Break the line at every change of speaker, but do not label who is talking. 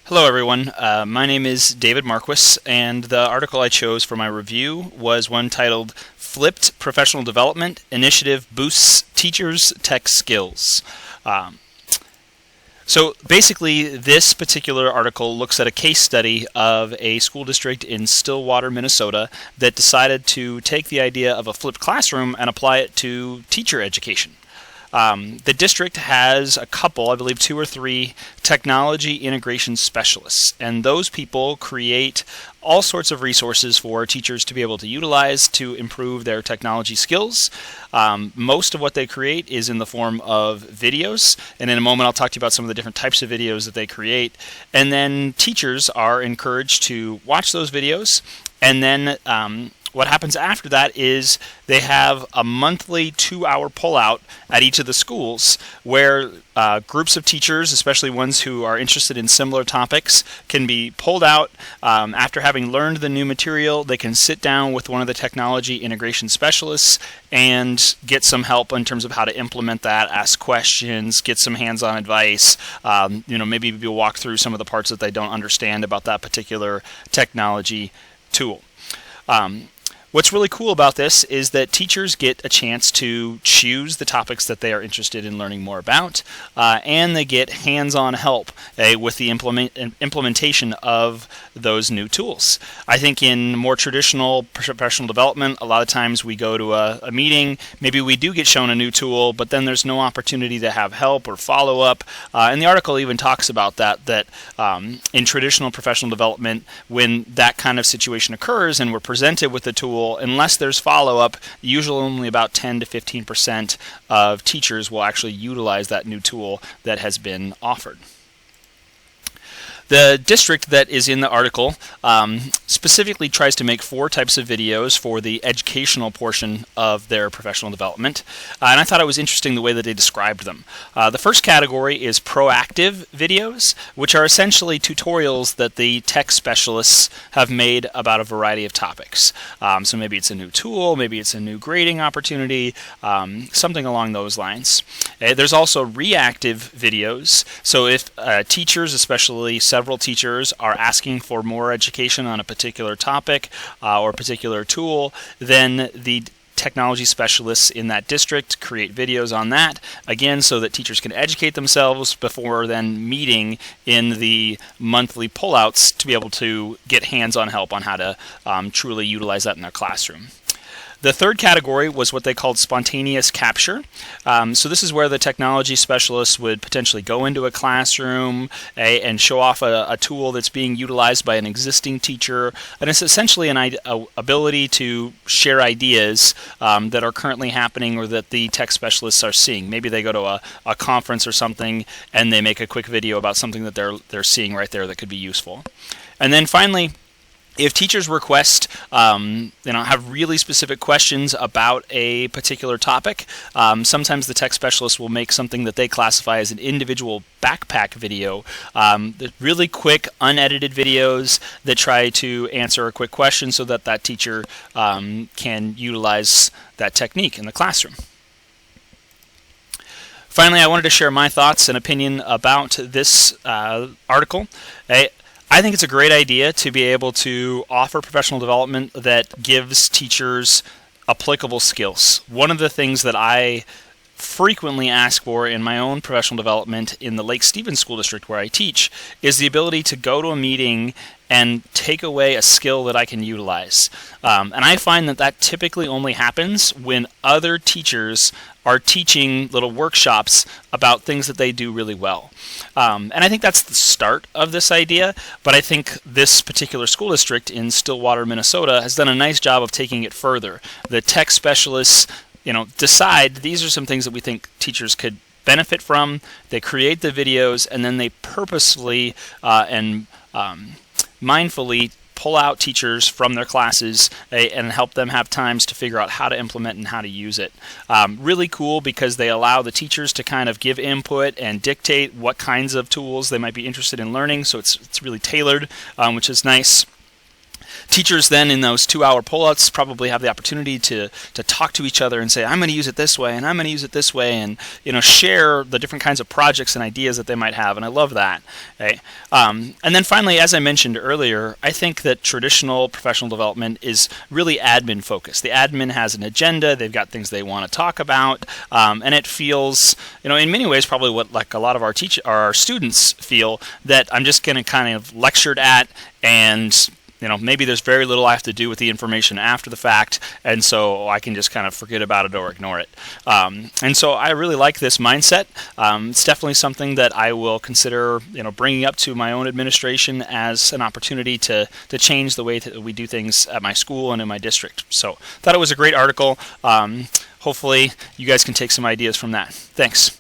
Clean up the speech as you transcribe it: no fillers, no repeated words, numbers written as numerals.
Hello everyone, my name is David Marquis, and the article I chose for my review was one titled Flipped Professional Development Initiative Boosts Teachers' Tech Skills. So basically, this particular article looks at a case study of a school district in Stillwater, Minnesota that decided to take the idea of a flipped classroom and apply it to teacher education. The district has a couple, I believe 2 or 3, technology integration specialists, and those people create all sorts of resources for teachers to be able to utilize to improve their technology skills. Most of what they create is in the form of videos, and in a moment I'll talk to you about some of the different types of videos that they create. And then teachers are encouraged to watch those videos, and then what happens after that is they have a monthly 2-hour pullout at each of the schools where groups of teachers, especially ones who are interested in similar topics, can be pulled out. After having learned the new material, they can sit down with one of the technology integration specialists and get some help in terms of how to implement that, ask questions, get some hands-on advice, maybe walk through some of the parts that they don't understand about that particular technology tool. What's really cool about this is that teachers get a chance to choose the topics that they are interested in learning more about, and they get hands-on help with the implementation of those new tools. I think in more traditional professional development, a lot of times we go to a meeting, maybe we do get shown a new tool, but then there's no opportunity to have help or follow-up, and the article even talks about that in traditional professional development, when that kind of situation occurs and we're presented with the tool, unless there's follow-up, usually only about 10 to 15% of teachers will actually utilize that new tool that has been offered. The district that is in the article specifically tries to make 4 types of videos for the educational portion of their professional development, and I thought it was interesting the way that they described them. The first category is proactive videos, which are essentially tutorials that the tech specialists have made about a variety of topics. So maybe it's a new tool, maybe it's a new grading opportunity, something along those lines. There's also reactive videos, so if teachers, especially several teachers, are asking for more education on a particular topic or a particular tool, then the technology specialists in that district create videos on that, again, so that teachers can educate themselves before then meeting in the monthly pullouts to be able to get hands-on help on how to truly utilize that in their classroom. The third category was what they called spontaneous capture. So this is where the technology specialists would potentially go into a classroom and show off a tool that's being utilized by an existing teacher. And it's essentially an ability to share ideas that are currently happening or that the tech specialists are seeing. Maybe they go to a conference or something and they make a quick video about something that they're seeing right there that could be useful. And then finally, if teachers request, have really specific questions about a particular topic, sometimes the tech specialist will make something that they classify as an individual backpack video. Really quick, unedited videos that try to answer a quick question so that that teacher can utilize that technique in the classroom. Finally, I wanted to share my thoughts and opinion about this article. I think it's a great idea to be able to offer professional development that gives teachers applicable skills. One of the things that I frequently ask for in my own professional development in the Lake Stevens School District where I teach is the ability to go to a meeting and take away a skill that I can utilize. And I find that typically only happens when other teachers are teaching little workshops about things that they do really well. And I think that's the start of this idea, but I think this particular school district in Stillwater, Minnesota has done a nice job of taking it further. The tech specialists decide these are some things that we think teachers could benefit from. They create the videos, and then they purposefully and mindfully pull out teachers from their classes and help them have times to figure out how to implement and how to use it. Really cool because they allow the teachers to kind of give input and dictate what kinds of tools they might be interested in learning, so it's really tailored, which is nice. Teachers then in those 2-hour pullouts probably have the opportunity to talk to each other and say, I'm going to use it this way and I'm going to use it this way, and share the different kinds of projects and ideas that they might have, and I love that. Okay? And then finally, as I mentioned earlier, I think that traditional professional development is really admin focused. The admin has an agenda, they've got things they want to talk about, and it feels, in many ways probably what like a lot of our students feel, that I'm just going to kind of lectured at, and maybe there's very little I have to do with the information after the fact, and so I can just kind of forget about it or ignore it. And so I really like this mindset. It's definitely something that I will consider, bringing up to my own administration as an opportunity to change the way that we do things at my school and in my district. So thought it was a great article. Hopefully you guys can take some ideas from that. Thanks.